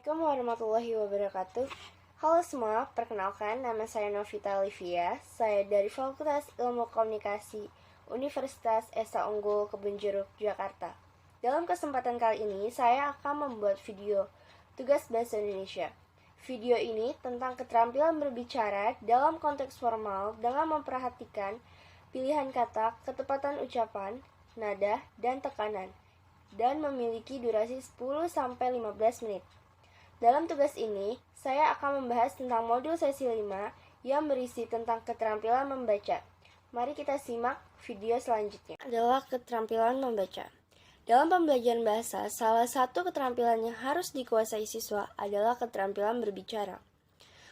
Assalamualaikum warahmatullahi wabarakatuh. Halo semua, perkenalkan nama saya Novita Olivia. Saya dari Fakultas Ilmu Komunikasi Universitas Esa Unggul Kebonjeruk, Jakarta. Dalam kesempatan kali ini, saya akan membuat video tugas bahasa Indonesia. Video ini tentang keterampilan berbicara dalam konteks formal dengan memperhatikan pilihan kata, ketepatan ucapan, nada, dan tekanan, dan memiliki durasi 10-15 menit. Dalam tugas ini, saya akan membahas tentang modul sesi 5 yang berisi tentang keterampilan membaca. Mari kita simak video selanjutnya. Adalah keterampilan membaca. Dalam pembelajaran bahasa, salah satu keterampilan yang harus dikuasai siswa adalah keterampilan berbicara.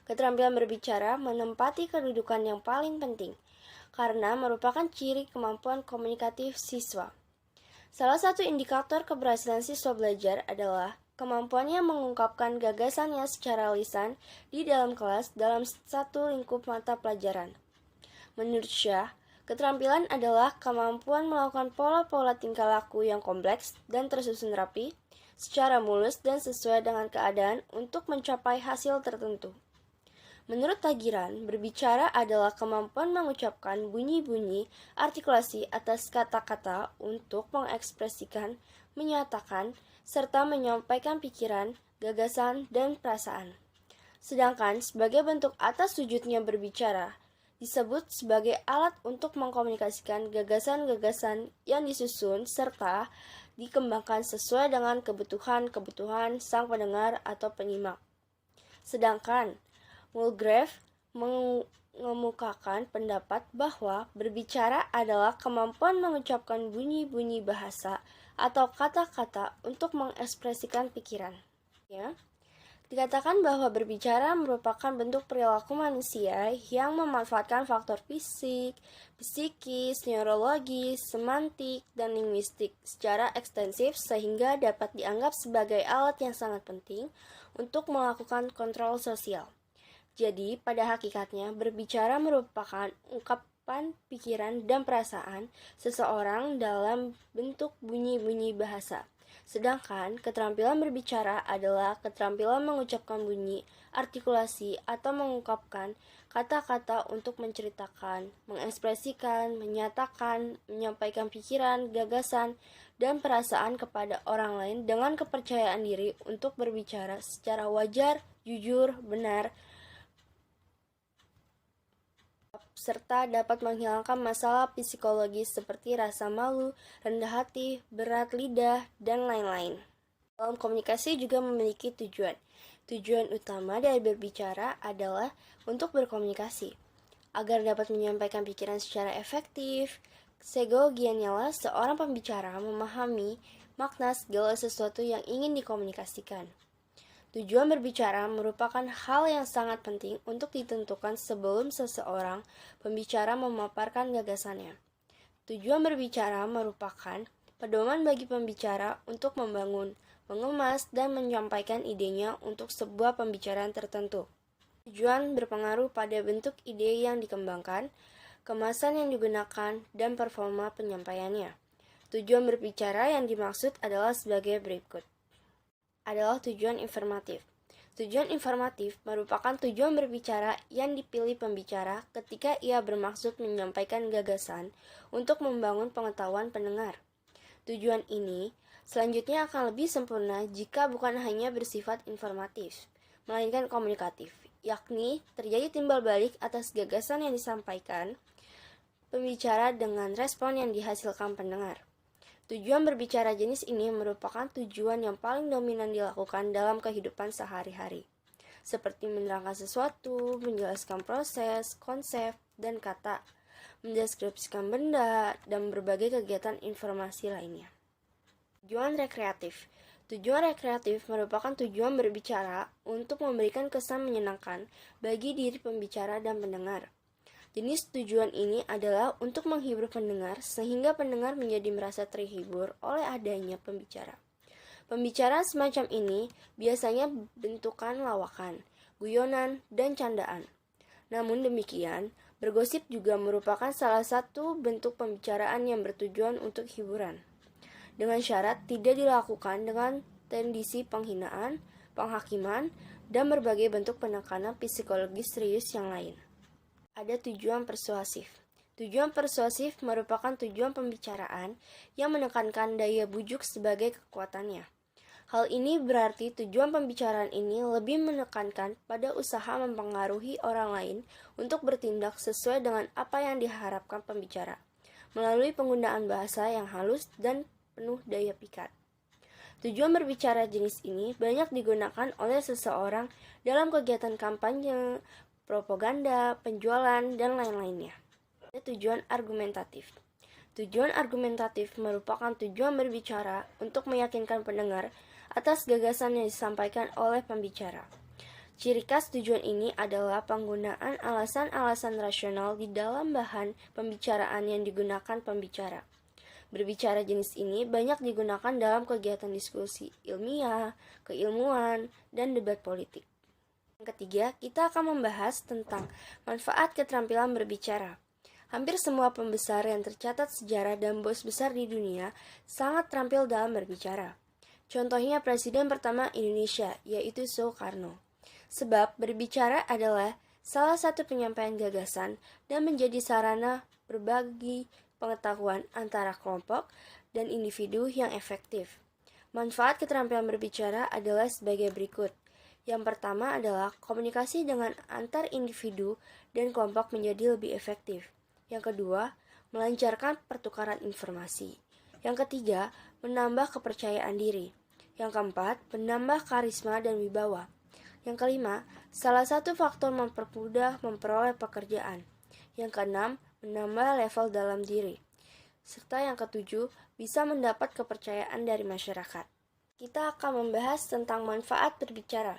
Keterampilan berbicara menempati kedudukan yang paling penting, karena merupakan ciri kemampuan komunikatif siswa. Salah satu indikator keberhasilan siswa belajar adalah kemampuannya mengungkapkan gagasannya secara lisan di dalam kelas dalam satu lingkup mata pelajaran. Menurut Syah, keterampilan adalah kemampuan melakukan pola-pola tingkah laku yang kompleks dan tersusun rapi, secara mulus dan sesuai dengan keadaan untuk mencapai hasil tertentu. Menurut Tagiran, berbicara adalah kemampuan mengucapkan bunyi-bunyi artikulasi atas kata-kata untuk mengekspresikan, menyatakan, serta menyampaikan pikiran, gagasan, dan perasaan. Sedangkan sebagai bentuk atas wujudnya berbicara, disebut sebagai alat untuk mengkomunikasikan gagasan-gagasan yang disusun serta dikembangkan sesuai dengan kebutuhan-kebutuhan sang pendengar atau penyimak. Sedangkan Mulgrave mengemukakan pendapat bahwa berbicara adalah kemampuan mengucapkan bunyi-bunyi bahasa atau kata-kata untuk mengekspresikan pikiran. Ya. Dikatakan bahwa berbicara merupakan bentuk perilaku manusia yang memanfaatkan faktor fisik, psikis, neurologis, semantik, dan linguistik secara ekstensif sehingga dapat dianggap sebagai alat yang sangat penting untuk melakukan kontrol sosial. Jadi, pada hakikatnya, berbicara merupakan ungkapan pikiran dan perasaan seseorang dalam bentuk bunyi-bunyi bahasa. Sedangkan, keterampilan berbicara adalah keterampilan mengucapkan bunyi, artikulasi, atau mengungkapkan kata-kata untuk menceritakan, mengekspresikan, menyatakan, menyampaikan pikiran, gagasan, dan perasaan kepada orang lain dengan kepercayaan diri untuk berbicara secara wajar, jujur, benar, serta dapat menghilangkan masalah psikologis seperti rasa malu, rendah hati, berat lidah, dan lain-lain. Dalam komunikasi juga memiliki tujuan. Tujuan utama dari berbicara adalah untuk berkomunikasi, agar dapat menyampaikan pikiran secara efektif. Segogiannya lah seorang pembicara memahami makna segala sesuatu yang ingin dikomunikasikan. Tujuan berbicara merupakan hal yang sangat penting untuk ditentukan sebelum seseorang pembicara memaparkan gagasannya. Tujuan berbicara merupakan pedoman bagi pembicara untuk membangun, mengemas, dan menyampaikan idenya untuk sebuah pembicaraan tertentu. Tujuan berpengaruh pada bentuk ide yang dikembangkan, kemasan yang digunakan, dan performa penyampaiannya. Tujuan berbicara yang dimaksud adalah sebagai berikut. Adalah tujuan informatif. Tujuan informatif merupakan tujuan berbicara yang dipilih pembicara ketika ia bermaksud menyampaikan gagasan untuk membangun pengetahuan pendengar. Tujuan ini selanjutnya akan lebih sempurna jika bukan hanya bersifat informatif, melainkan komunikatif, yakni terjadi timbal balik atas gagasan yang disampaikan pembicara dengan respon yang dihasilkan pendengar. Tujuan berbicara jenis ini merupakan tujuan yang paling dominan dilakukan dalam kehidupan sehari-hari, seperti menerangkan sesuatu, menjelaskan proses, konsep, dan kata, mendeskripsikan benda, dan berbagai kegiatan informasi lainnya. Tujuan rekreatif. Tujuan rekreatif merupakan tujuan berbicara untuk memberikan kesan menyenangkan bagi diri pembicara dan pendengar. Jenis tujuan ini adalah untuk menghibur pendengar sehingga pendengar menjadi merasa terhibur oleh adanya pembicara. Pembicaraan semacam ini biasanya bentukan lawakan, guyonan, dan candaan. Namun demikian, bergosip juga merupakan salah satu bentuk pembicaraan yang bertujuan untuk hiburan, dengan syarat tidak dilakukan dengan tendensi penghinaan, penghakiman, dan berbagai bentuk penekanan psikologis serius yang lain. Ada tujuan persuasif. Tujuan persuasif merupakan tujuan pembicaraan yang menekankan daya bujuk sebagai kekuatannya. Hal ini berarti tujuan pembicaraan ini lebih menekankan pada usaha mempengaruhi orang lain untuk bertindak sesuai dengan apa yang diharapkan pembicara, melalui penggunaan bahasa yang halus dan penuh daya pikat. Tujuan berbicara jenis ini banyak digunakan oleh seseorang dalam kegiatan kampanye, propaganda, penjualan, dan lain-lainnya. Ada tujuan argumentatif. Tujuan argumentatif merupakan tujuan berbicara untuk meyakinkan pendengar atas gagasan yang disampaikan oleh pembicara. Ciri khas tujuan ini adalah penggunaan alasan-alasan rasional di dalam bahan pembicaraan yang digunakan pembicara. Berbicara jenis ini banyak digunakan dalam kegiatan diskusi ilmiah, keilmuan, dan debat politik. Yang ketiga, kita akan membahas tentang manfaat keterampilan berbicara. Hampir semua pembesar yang tercatat sejarah dan bos besar di dunia sangat terampil dalam berbicara. Contohnya Presiden pertama Indonesia, yaitu Soekarno. Sebab berbicara adalah salah satu penyampaian gagasan dan menjadi sarana berbagi pengetahuan antara kelompok dan individu yang efektif. Manfaat keterampilan berbicara adalah sebagai berikut. Yang pertama adalah komunikasi dengan antar individu dan kelompok menjadi lebih efektif. Yang kedua, melancarkan pertukaran informasi. Yang ketiga, menambah kepercayaan diri. Yang keempat, menambah karisma dan wibawa. Yang kelima, salah satu faktor mempermudah memperoleh pekerjaan. Yang keenam, menambah level dalam diri. Serta yang ketujuh, bisa mendapat kepercayaan dari masyarakat. Kita akan membahas tentang manfaat berbicara.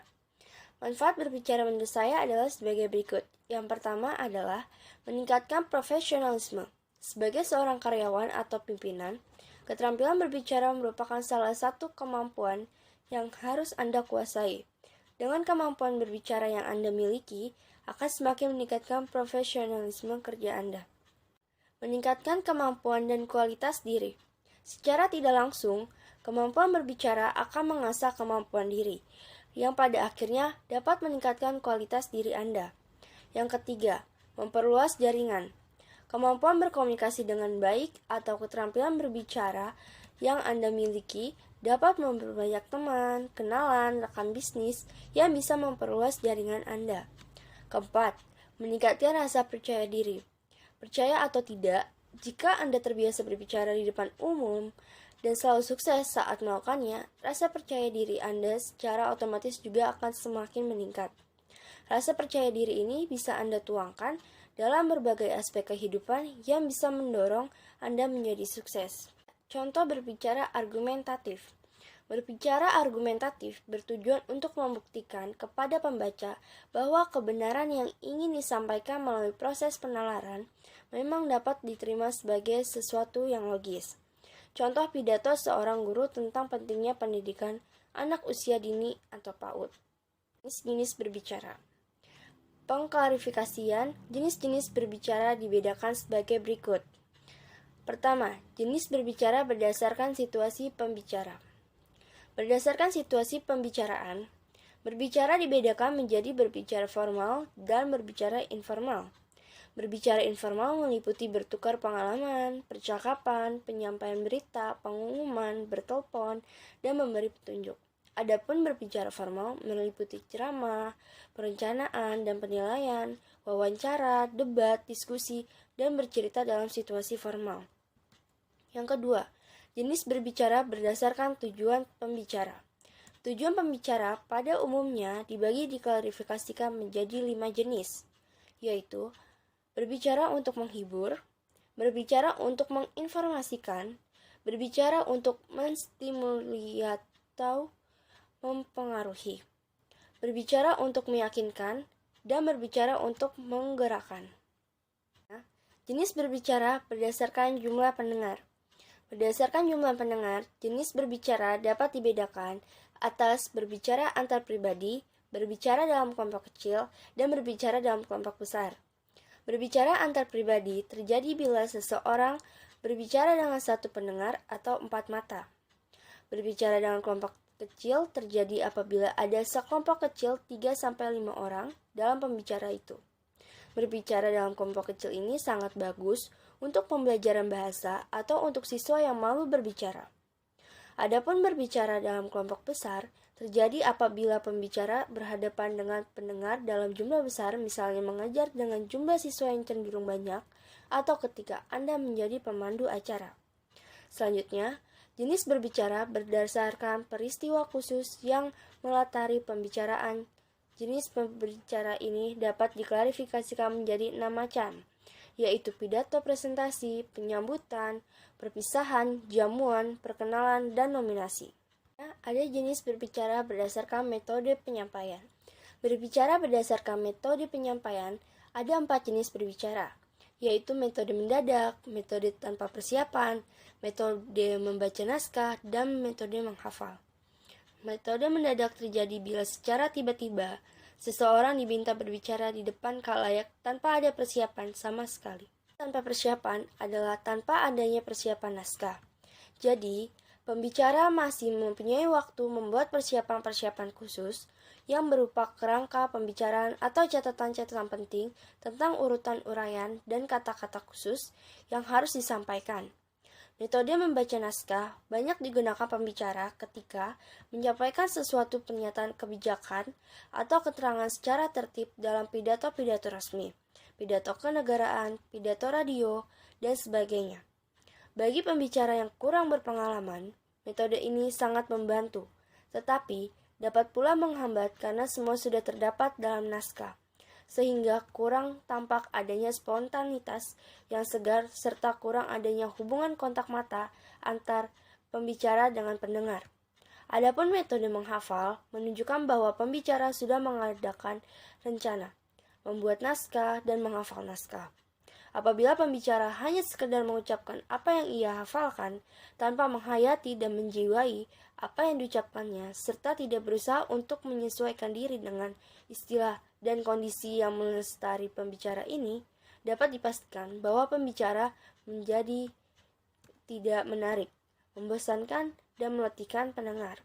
Manfaat berbicara menurut saya adalah sebagai berikut. Yang pertama adalah meningkatkan profesionalisme. Sebagai seorang karyawan atau pimpinan, keterampilan berbicara merupakan salah satu kemampuan yang harus Anda kuasai. Dengan kemampuan berbicara yang Anda miliki, akan semakin meningkatkan profesionalisme kerja Anda. Meningkatkan kemampuan dan kualitas diri. Secara tidak langsung, kemampuan berbicara akan mengasah kemampuan diri, yang pada akhirnya dapat meningkatkan kualitas diri Anda. Yang ketiga, memperluas jaringan. Kemampuan berkomunikasi dengan baik atau keterampilan berbicara yang Anda miliki dapat memperbanyak teman, kenalan, rekan bisnis yang bisa memperluas jaringan Anda. Keempat, meningkatkan rasa percaya diri. Percaya atau tidak, jika Anda terbiasa berbicara di depan umum dan selalu sukses saat melakukannya, rasa percaya diri Anda secara otomatis juga akan semakin meningkat. Rasa percaya diri ini bisa Anda tuangkan dalam berbagai aspek kehidupan yang bisa mendorong Anda menjadi sukses. Contoh berbicara argumentatif. Berbicara argumentatif bertujuan untuk membuktikan kepada pembaca bahwa kebenaran yang ingin disampaikan melalui proses penalaran memang dapat diterima sebagai sesuatu yang logis. Contoh pidato seorang guru tentang pentingnya pendidikan anak usia dini atau PAUD. Jenis-jenis berbicara. Pengklarifikasian jenis-jenis berbicara dibedakan sebagai berikut. Pertama, jenis berbicara berdasarkan situasi pembicara. Berdasarkan situasi pembicaraan, berbicara dibedakan menjadi berbicara formal dan berbicara informal. Berbicara informal meliputi bertukar pengalaman, percakapan, penyampaian berita, pengumuman, bertelepon, dan memberi petunjuk. Adapun berbicara formal meliputi ceramah, perencanaan dan penilaian, wawancara, debat, diskusi, dan bercerita dalam situasi formal. Yang kedua, jenis berbicara berdasarkan tujuan pembicara. Tujuan pembicara pada umumnya dibagi diklarifikasikan menjadi 5 jenis, yaitu berbicara untuk menghibur, berbicara untuk menginformasikan, berbicara untuk menstimuli atau mempengaruhi, berbicara untuk meyakinkan, dan berbicara untuk menggerakkan. Jenis berbicara berdasarkan jumlah pendengar. Berdasarkan jumlah pendengar, jenis berbicara dapat dibedakan atas berbicara antar pribadi, berbicara dalam kelompok kecil, dan berbicara dalam kelompok besar. Berbicara antar pribadi terjadi bila seseorang berbicara dengan satu pendengar atau 4 mata. Berbicara dengan kelompok kecil terjadi apabila ada sekelompok kecil 3-5 orang dalam pembicara itu. Berbicara dalam kelompok kecil ini sangat bagus untuk pembelajaran bahasa atau untuk siswa yang malu berbicara. Adapun berbicara dalam kelompok besar terjadi apabila pembicara berhadapan dengan pendengar dalam jumlah besar, misalnya mengajar dengan jumlah siswa yang cenderung banyak, atau ketika Anda menjadi pemandu acara. Selanjutnya, jenis berbicara berdasarkan peristiwa khusus yang melatari pembicaraan. Jenis berbicara ini dapat diklarifikasikan menjadi 6 macam, yaitu pidato presentasi, penyambutan, perpisahan, jamuan, perkenalan, dan nominasi. Ada jenis berbicara berdasarkan metode penyampaian. Berbicara berdasarkan metode penyampaian, ada 4 jenis berbicara, yaitu metode mendadak, metode tanpa persiapan, metode membaca naskah, dan metode menghafal. Metode mendadak terjadi bila secara tiba-tiba seseorang diminta berbicara di depan khalayak tanpa ada persiapan sama sekali. Tanpa persiapan adalah tanpa adanya persiapan naskah. Jadi, pembicara masih mempunyai waktu membuat persiapan-persiapan khusus yang berupa kerangka pembicaraan atau catatan-catatan penting tentang urutan uraian dan kata-kata khusus yang harus disampaikan. Metode membaca naskah banyak digunakan pembicara ketika menyampaikan sesuatu pernyataan kebijakan atau keterangan secara tertib dalam pidato-pidato resmi, pidato kenegaraan, pidato radio, dan sebagainya. Bagi pembicara yang kurang berpengalaman, metode ini sangat membantu, tetapi dapat pula menghambat karena semua sudah terdapat dalam naskah, sehingga kurang tampak adanya spontanitas yang segar serta kurang adanya hubungan kontak mata antar pembicara dengan pendengar. Adapun metode menghafal menunjukkan bahwa pembicara sudah mengadakan rencana, membuat naskah, dan menghafal naskah. Apabila pembicara hanya sekedar mengucapkan apa yang ia hafalkan tanpa menghayati dan menjiwai apa yang diucapkannya serta tidak berusaha untuk menyesuaikan diri dengan istilah dan kondisi yang melestari pembicara ini, dapat dipastikan bahwa pembicara menjadi tidak menarik, membosankan, dan meletihkan pendengar.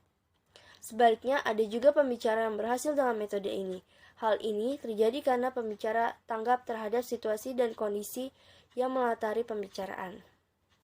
Sebaliknya, ada juga pembicara yang berhasil dengan metode ini. Hal ini terjadi karena pembicara tanggap terhadap situasi dan kondisi yang melatari pembicaraan.